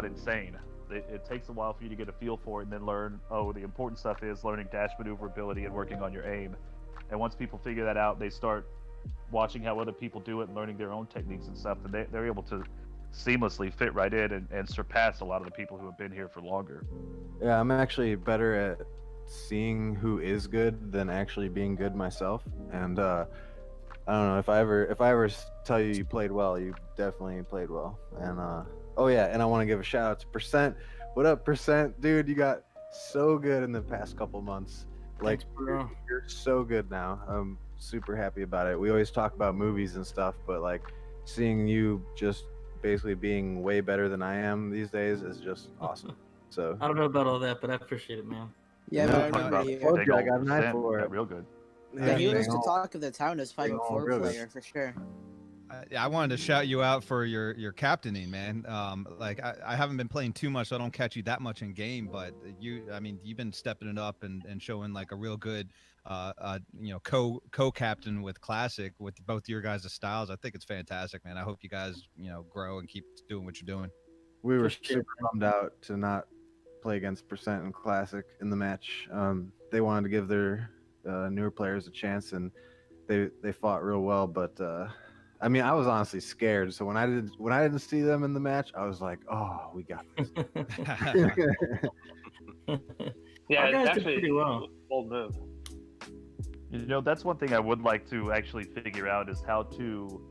insane. It takes a while for you to get a feel for it and then learn. Oh, the important stuff is learning dash maneuverability and working on your aim. And once people figure that out, they start watching how other people do it and learning their own techniques and stuff, and they're able to seamlessly fit right in and surpass a lot of the people who have been here for longer. Yeah, I'm actually better at seeing who is good than actually being good myself. And I don't know, if I ever tell you played well, you definitely played well. And and I want to give a shout out to Percent. What up, Percent? Dude, you got so good in the past couple months. Like, you're so good now. I'm super happy about it. We always talk about movies and stuff, but like seeing you just basically being way better than I am these days is just awesome. So I don't know about all that, but I appreciate it, man. Yeah, no, but I remember you. I got an eye for it. Real good. Yeah, he was the talk of the town as 5-4 player for sure. I wanted to shout you out for your captaining, man. I haven't been playing too much, so I don't catch you that much in game. But you've been stepping it up and showing like a real good, co-captain with Classic with both your guys' styles. I think it's fantastic, man. I hope you guys, grow and keep doing what you're doing. We were super bummed out to not play against Percent and Classic in the match. They wanted to give their newer players a chance, and they fought real well, but. I mean, I was honestly scared. So when I didn't see them in the match, I was like, "Oh, we got this." Yeah, Our guys it's did actually pretty well. bold move. That's one thing I would like to actually figure out is how to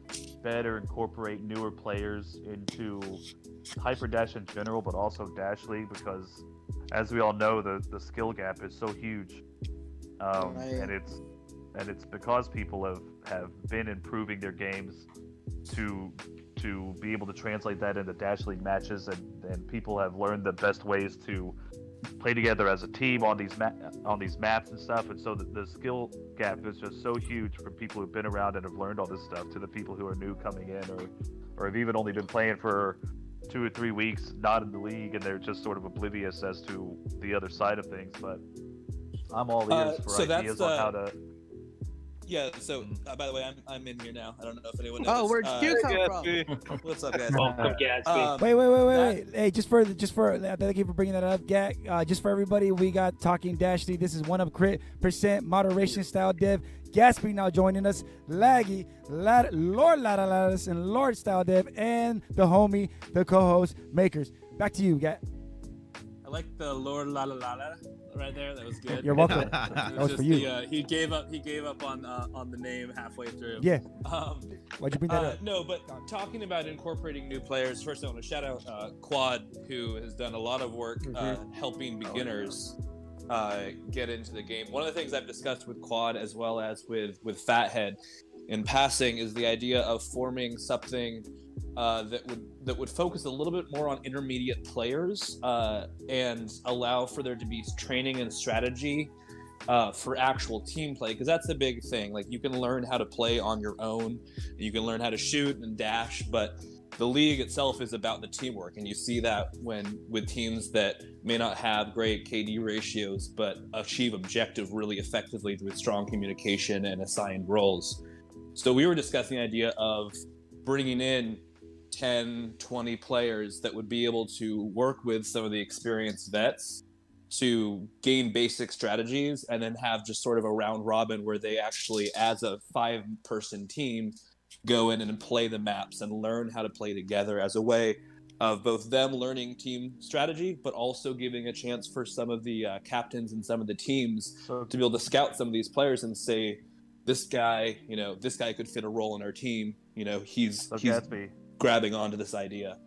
better incorporate newer players into Hyper Dash in general, but also Dash League, because as we all know, the skill gap is so huge, and it's because people have been improving their games to be able to translate that into Dash League matches, and people have learned the best ways to play together as a team on these maps and stuff. And so the skill gap is just so huge from people who've been around and have learned all this stuff to the people who are new coming in or have even only been playing for 2 or 3 weeks, not in the league, and they're just sort of oblivious as to the other side of things. But I'm all ears for ideas on how to. Yeah, so by the way, I'm in here now. I don't know if anyone knows. Oh, where'd you come from? What's up, guys? Welcome, Gatsby. Wait. Hey, just for thank you for bringing that up, Gat. Just for everybody, we got Talking Dash League. This is One Up Crit, Percent, Moderation Style Dev. Gatsby now joining us, Laggy, Lord Ladaladis, and Lord Style Dev, and the homie, the co-host, Makers. Back to you, Gat. I like the Lord La La La La right there. That was good. You're welcome. It That was was for just you. he gave up on the name halfway through. Yeah. Um, Why'd you bring that up? No, but talking about incorporating new players, first I want to shout out Quad, who has done a lot of work helping beginners get into the game. One of the things I've discussed with Quad as well as with Fathead in passing is the idea of forming something that would focus a little bit more on intermediate players and allow for there to be training and strategy for actual team play, because that's the big thing. Like, you can learn how to play on your own, you can learn how to shoot and dash, but the league itself is about the teamwork, and you see that with teams that may not have great KD ratios but achieve objective really effectively with strong communication and assigned roles. So we were discussing the idea of bringing in 10, 20 players that would be able to work with some of the experienced vets to gain basic strategies, and then have just sort of a round robin where they actually, as a 5-person team, go in and play the maps and learn how to play together as a way of both them learning team strategy, but also giving a chance for some of the captains and some of the teams to be able to scout some of these players and say, this guy could fit a role in our team. He's grabbing onto this idea.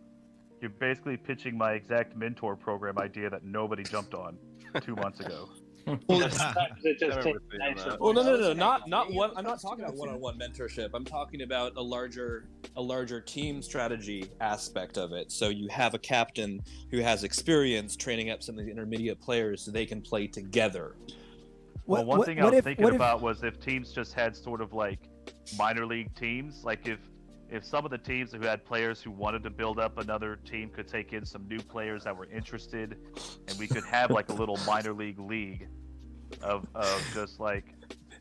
You're basically pitching my exact mentor program idea that nobody jumped on 2 months ago. Well, no, not one. I'm not talking about one-on-one mentorship. I'm talking about a larger team strategy aspect of it. So you have a captain who has experience training up some of the intermediate players so they can play together. Well, one thing I was thinking about was if teams just had sort of like minor league teams, like if some of the teams who had players who wanted to build up another team could take in some new players that were interested, and we could have like a little minor league of just like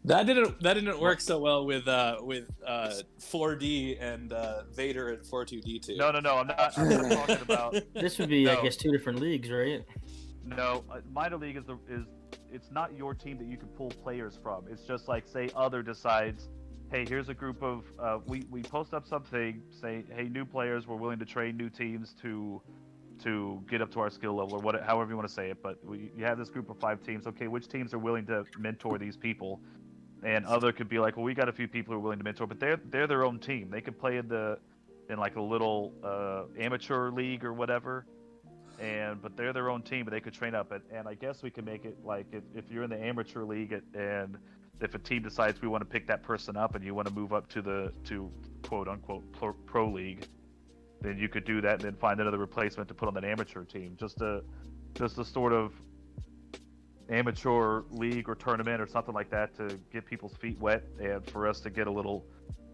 that didn't work so well with 4D and Vader at 42D2. No, I'm not talking about. This would be, I guess, 2 different leagues, right? No, minor league is it's not your team that you can pull players from. It's just like, say Other decides, hey, here's a group of we post up something, say, hey, new players, we're willing to train new teams to get up to our skill level, or however you want to say it. But you have this group of 5 teams. Okay, which teams are willing to mentor these people? And Other could be like, well, we got a few people who are willing to mentor, but they're their own team. They could play in like a little amateur league or whatever. But they're their own team, but they could train up. And I guess we can make it like if you're in the amateur league and if a team decides we want to pick that person up and you want to move up to quote unquote pro league, then you could do that and then find another replacement to put on that amateur team. Just a sort of amateur league or tournament or something like that to get people's feet wet and for us to get a little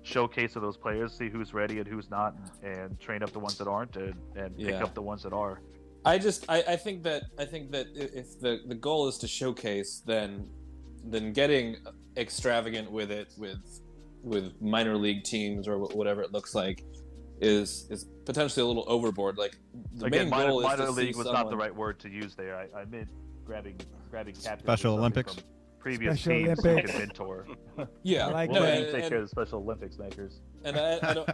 showcase of those players, see who's ready and who's not, and train up the ones that aren't and pick up the ones that are. I think that if the goal is to showcase, then getting extravagant with it with minor league teams or whatever it looks like is potentially a little overboard. Like the main goal is minor league was not the right word to use there. I meant grabbing captains. Special Olympics. From previous Special teams Olympics. So you can mentor. Yeah, I like we'll that. take care of the Special Olympics makers. And I don't.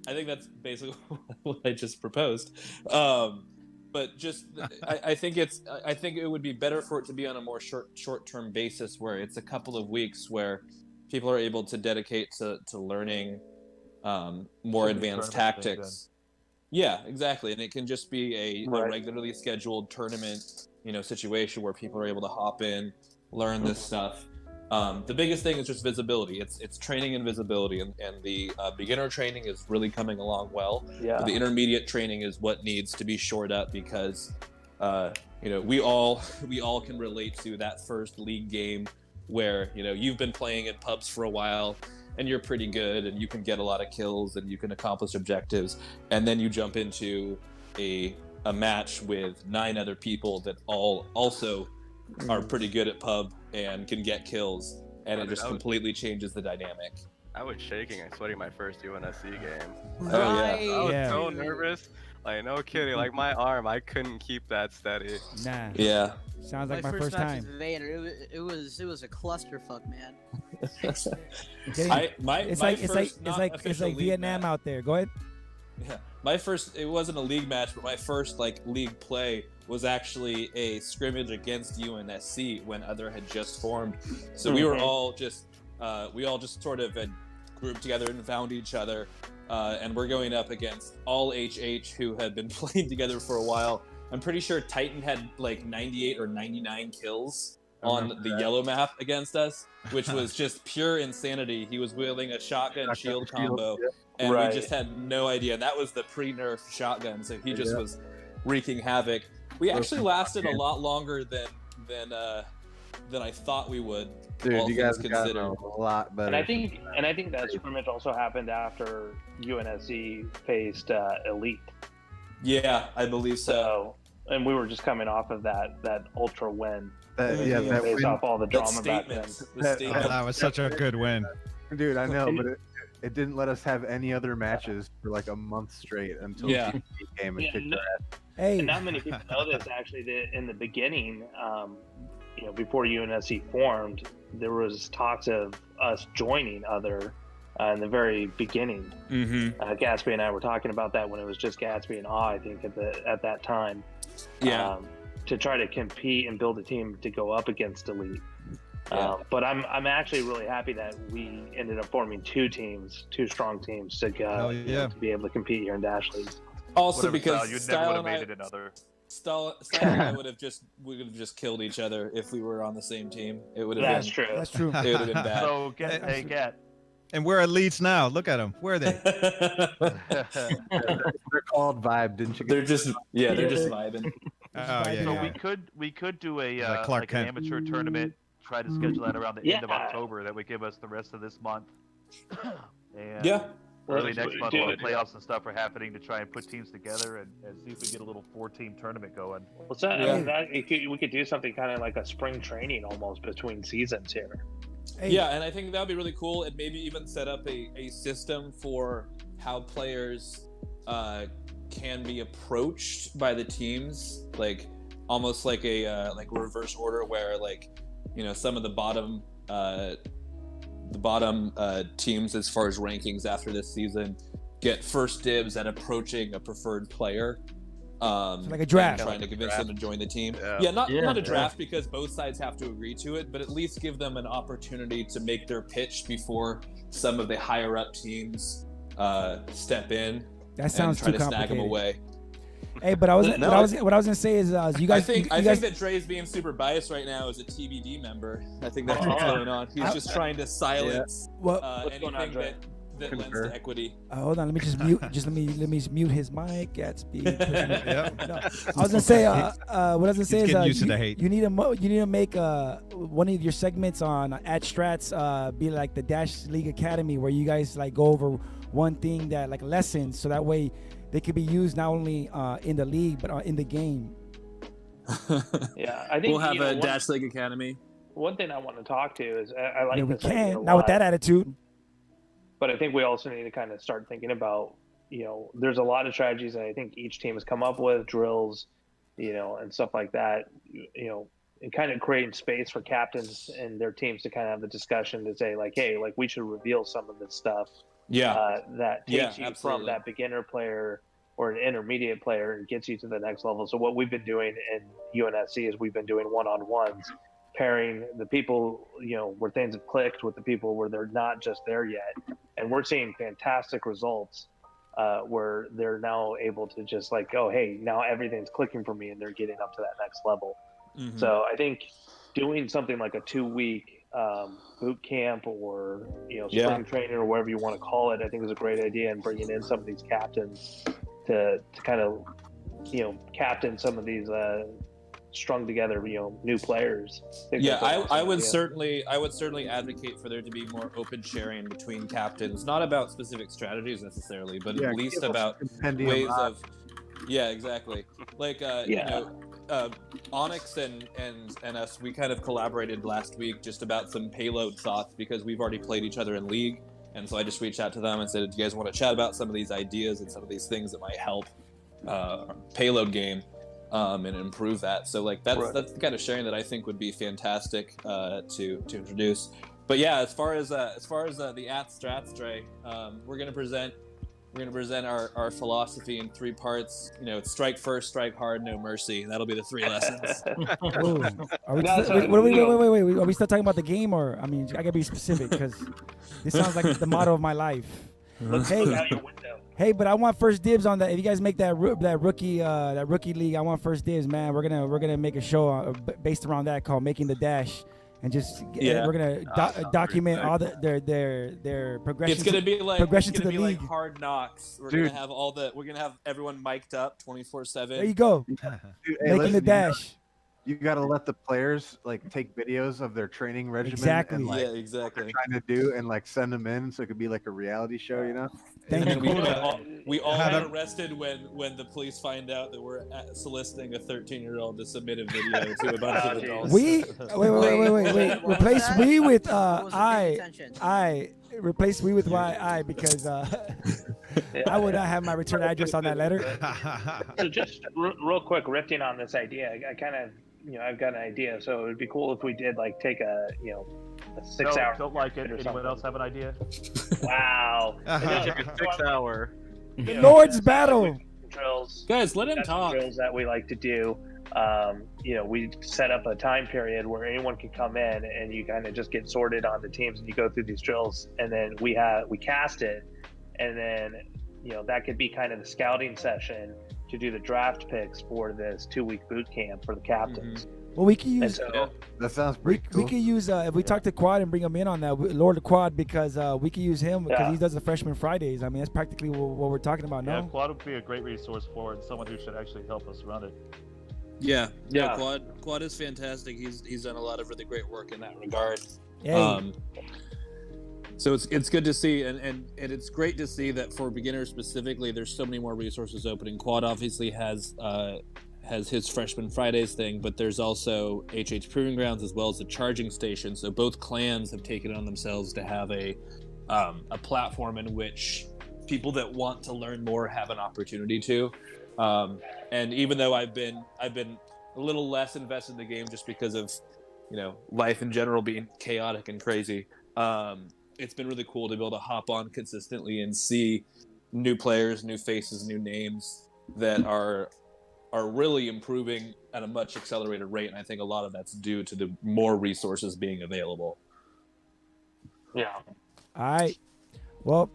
I think that's basically what I just proposed. But just I think it would be better for it to be on a more short-term basis, where it's a couple of weeks where people are able to dedicate to learning more advanced tactics. Yeah, exactly. And it can just be a regularly scheduled tournament, situation where people are able to hop in, learn this stuff. The biggest thing is just visibility. It's training and visibility, and the beginner training is really coming along well. Yeah. The intermediate training is what needs to be shored up because, we all can relate to that first league game where you've been playing in pubs for a while and you're pretty good and you can get a lot of kills and you can accomplish objectives, and then you jump into a match with 9 other people that all also are pretty good at pub and can get kills, and it just completely changes the dynamic. I was shaking and sweating my first UNSC game. Right. I was so nervous. Like, no kidding. Like, my arm, I couldn't keep that steady. Nah. Yeah. Sounds like my first first match time. with Vader, it was a clusterfuck, man. It's like Vietnam out there. Go ahead. Yeah, my first, it wasn't a league match, but my first like league play was actually a scrimmage against UNSC when Other had just formed. So we were all just sort of had grouped together and found each other, and we're going up against all HH who had been playing together for a while. I'm pretty sure Titan had like 98 or 99 kills on the yellow map against us, which was just pure insanity. He was wielding a shotgun shield combo, and we just had no idea. That was the pre-nerf shotgun, so he just was wreaking havoc. We actually lasted a lot longer than I thought we would. Dude, you guys got a lot better. And I think that scrimmage also happened after UNSC faced Elite. Yeah, I believe so. And we were just coming off of that ultra win. That based win, off all the drama back then. That was such a good win. Dude, I know, but it didn't let us have any other matches for like a month straight until TBD came and kicked our ass. Hey, and not many people know this actually. That in the beginning, before UNSC formed, there was talks of us joining Other in the very beginning. Gatsby and I were talking about that when it was just Gatsby and I think at that time. Yeah. To try to compete and build a team to go up against Elite. But I'm actually really happy that we ended up forming two strong teams to go to be able to compete here in Dash League. Also, because you never would have made it another. Style and I would have just killed each other if we were on the same team. It would have been true. That's true. It would have been bad. So get. And we're elites now. Look at them. Where are they? They're called Vibe, didn't you? They're just vibing. So we could do a Clark an Kent. amateur tournament. Try to schedule that around the end of October. That would give us the rest of this month. And early next month, when the playoffs and stuff are happening, to try and put teams together and see if we get a little 4-team tournament going. We could do something kind of like a spring training almost between seasons here. Yeah, and I think that would be really cool, and maybe even set up a system for how players can be approached by the teams, like almost like a reverse order where some of the bottom teams as far as rankings after this season get first dibs at approaching a preferred player. So like a draft. Trying to convince them to join the team. Not a draft because both sides have to agree to it, but at least give them an opportunity to make their pitch before some of the higher up teams step in. That sounds and try too to snag complicated. them away. Hey, but what I was gonna say is you guys. I think that Dre's being super biased right now as a TBD member. I think that's what's going on. He's just trying to silence anything that lends to equity. Hold on, let me just mute. Let me mute his mic. Gatsby. No, I was gonna say. What I was gonna say is you need to make one of your segments on @Strats be like the Dash League Academy, where you guys like go over one thing that like lessons, so that way they could be used not only in the league but in the game. I think we'll have a Dash League Academy. One thing I want to talk to is I like. Yeah, we this idea can a not with lot. that attitude. But I think we also need to kind of start thinking about, there's a lot of strategies that I think each team has come up with, drills, and stuff like that, and kind of creating space for captains and their teams to kind of have the discussion to say like, hey, like we should reveal some of this stuff. That takes you from that beginner player or an intermediate player and gets you to the next level. So what we've been doing in UNSC is we've been doing one-on-ones, pairing the people, where things have clicked with the people where they're not just there yet. And we're seeing fantastic results where they're now able to just like, oh, hey, now everything's clicking for me and they're getting up to that next level. So I think doing something like a 2-week boot camp or, spring training or whatever you want to call it, I think is a great idea, and bringing in some of these captains to kind of, captain some of these strung together, new players. I would certainly advocate for there to be more open sharing between captains, not about specific strategies necessarily, but at least about ways of exactly. Like Onyx and us, we kind of collaborated last week just about some payload thoughts because we've already played each other in League, and so I just reached out to them and said, do you guys want to chat about some of these ideas and some of these things that might help payload game and improve that? So like that's the kind of sharing that I think would be fantastic to introduce. But yeah, as far as the @Strats, Dre, we're gonna present We're going to present our philosophy in 3 parts. You know, it's strike first, strike hard, no mercy. That'll be the 3 lessons. Ooh. Are we No, still, so, wait, you know- wait. Are we still talking about the game, or I mean, I gotta be specific because this sounds like the motto of my life. Look Hey, out your window. hey, but I want first dibs on that. If you guys make that rookie league, I want first dibs, man. We're gonna make a show based around that called Making the Dash, and just Yeah. we're gonna document all their progression. It's gonna be like progression it's to gonna the be league. like Hard Knocks. We're Dude. gonna have everyone mic'd up 24/7. There you go, Dude, hey, Making listen, the Dash. You gotta let the players like take videos of their training regimen Exactly. and like Yeah, exactly. trying to do and like send them in so it could be like a reality show, you know? Thank And you. we all Have get a- arrested when the police find out that we're soliciting a 13-year-old to submit a video to a bunch of adults. We wait. Replace we with I wasn't paying attention. I replace we with I because I would not have my return address on that letter. So just real quick, riffing on this idea, I kind of, I've got an idea. So it would be cool if we did like take a 6 hour. Don't like it. or Anyone something. else have an idea? Wow. Take a 6-hour. Lord's battle. Drills. Guys, let him That's the talk. drills that we like to do. We set up a time period where anyone can come in and you kind of just get sorted on the teams and you go through these drills, and then we cast it, and then that could be kind of the scouting session to do the draft picks for this 2-week boot camp for the captains. Well, we can And use so, That sounds we pretty cool. could use if we talk to Quad and bring him in on that, Lord of Quad, because we could use him because Yeah. he does the freshman Fridays. I mean, that's practically what we're talking about Yeah, now. Quad would be a great resource for it. Someone who should actually help us run it. Yeah, Yeah. Quad is fantastic. He's done a lot of really great work in that regard. Hey, So it's good to see, and it's great to see that for beginners specifically, there's so many more resources opening. Quad obviously has his freshman Fridays thing, but there's also HH Proving Grounds as well as the charging station. So both clans have taken it on themselves to have a platform in which people that want to learn more have an opportunity to. And even though I've been a little less invested in the game just because of life in general being chaotic and crazy, it's been really cool to be able to hop on consistently and see new players, new faces, new names that are really improving at a much accelerated rate. And I think a lot of that's due to the more resources being available. yeah. all right. Well,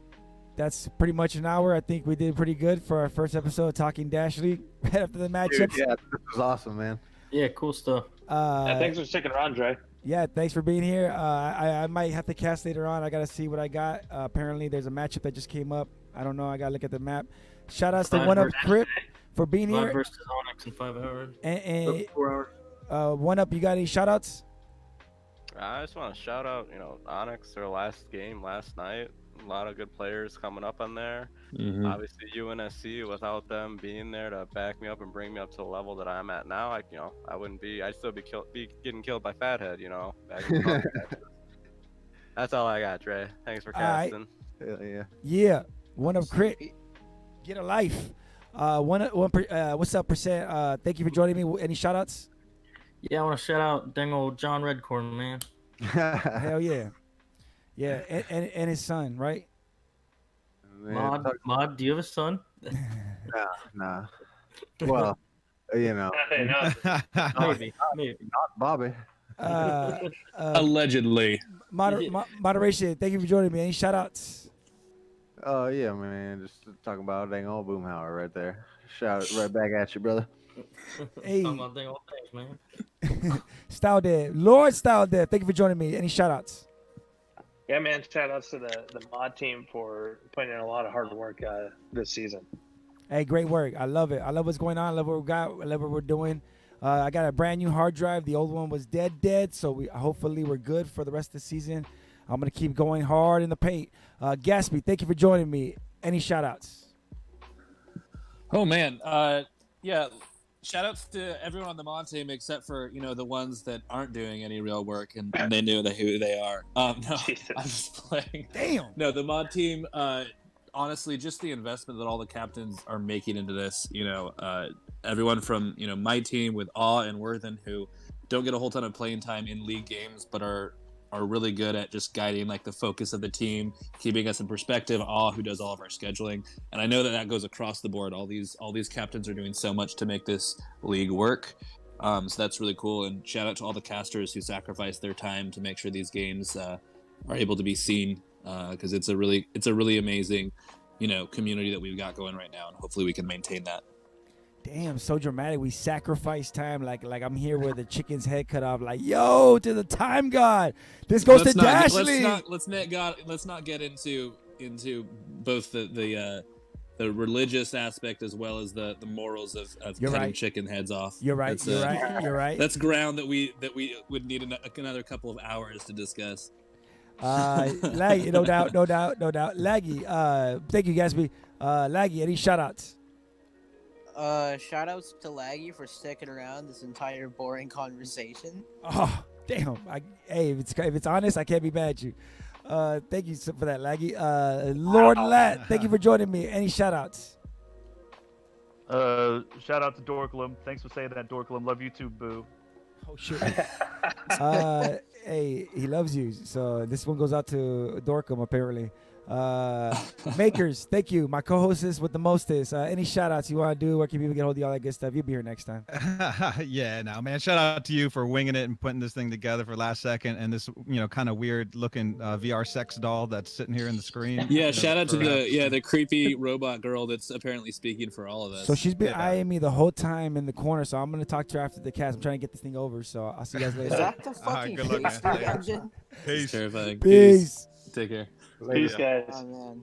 that's pretty much an hour. I think we did pretty good for our first episode of Talking Dash League right after the Dude, matchups. yeah, this was awesome, man. Yeah, cool stuff. Thanks for sticking around, Dre. Yeah, thanks for being here. I might have to cast later on. I got to see what I got. Apparently, there's a matchup that just came up. I don't know. I got to look at the map. Shout outs to Five One Up versus- Crip for being Live here. versus Onyx in 5 hours. And 4 hours. One Up, you got any shout outs? I just want to shout out, Onyx, their last game last night. A lot of good players coming up on there. Obviously, UNSC, without them being there to back me up and bring me up to the level that I'm at now, I wouldn't be. I'd still be getting killed by Fathead, back in the That's all I got, Dre. Thanks for All right. casting. Yeah. Yeah, One Up Crit. Get a life. What's up, Percent? Thank you for joining me. Any shout outs? Yeah, I want to shout out dang old John Redcorn, man. Hell yeah. Yeah, and his son, right? Man, Mod, do you have a son? nah. Well, No. Maybe. not Bobby. Allegedly. Moderation. Thank you for joining me. Any shout outs? Oh yeah, man. Just talking about dang old Boomhauer right there. Shout it right back at you, brother. Hey, Talking about dang old things, man. Style Dead. Lord Style Dead. Thank you for joining me. Any shout outs? Yeah, man. Shout outs to the mod team for putting in a lot of hard work this season. Hey, great work. I love it. I love what's going on. I love what we got. I love what we're doing. I got a brand new hard drive. The old one was dead. So hopefully we're good for the rest of the season. I'm going to keep going hard in the paint. Gatsby, thank you for joining me. Any shout outs? Oh man, yeah. Shout outs to everyone on the mod team except for the ones that aren't doing any real work and they knew who they are. No, Jesus. I'm just playing. Damn. No, the mod team. Honestly, just the investment that all the captains are making into this. Everyone from my team with Awe and Worthen who don't get a whole ton of playing time in league games, but are are really good at just guiding like the focus of the team, keeping us in perspective. Who does all of our scheduling, and I know that goes across the board. All these captains are doing so much to make this league work. So that's really cool. And shout out to all the casters who sacrifice their time to make sure these games are able to be seen. Because it's a really amazing, community that we've got going right now, and hopefully we can maintain that. Damn, so dramatic. We sacrifice time like I'm here with the chicken's head cut off. Like, yo, to the time god. This goes to Dashley. Let's not get into both the religious aspect as well as the morals of cutting chicken heads off. You're right. You're right. That's ground that we would need another couple of hours to discuss. Laggy, no doubt. Laggy, thank you, Gatsby. Laggy, any shout outs? Shout outs to Laggy for sticking around this entire boring conversation. Oh, damn. Hey, if it's honest, I can't be mad at you. Thank you for that, Laggy. Lord Lat, thank you for joining me. Any shout outs? Shout out to Dorklum. Thanks for saying that, Dorklum. Love you too, boo. Oh, shit. Hey, he loves you. So this one goes out to Dorkham, apparently. Makers, thank you. My co-hostess with the mostest. Any shout outs you want to do? Where can people get hold of you, all that good stuff? You'll be here next time. Yeah, no, man. Shout out to you for winging it and putting this thing together for last second, and this, kind of weird looking VR sex doll that's sitting here in the screen. Yeah, shout out to the creepy robot girl that's apparently speaking for all of us. So she's been eyeing me the whole time in the corner, so I'm going to talk to her after the cast. I'm trying to get this thing over, so I'll see you guys later. Is that the fucking good luck, man. engine? Peace. Terrifying. Peace. Take care. Peace, guys. Oh, man.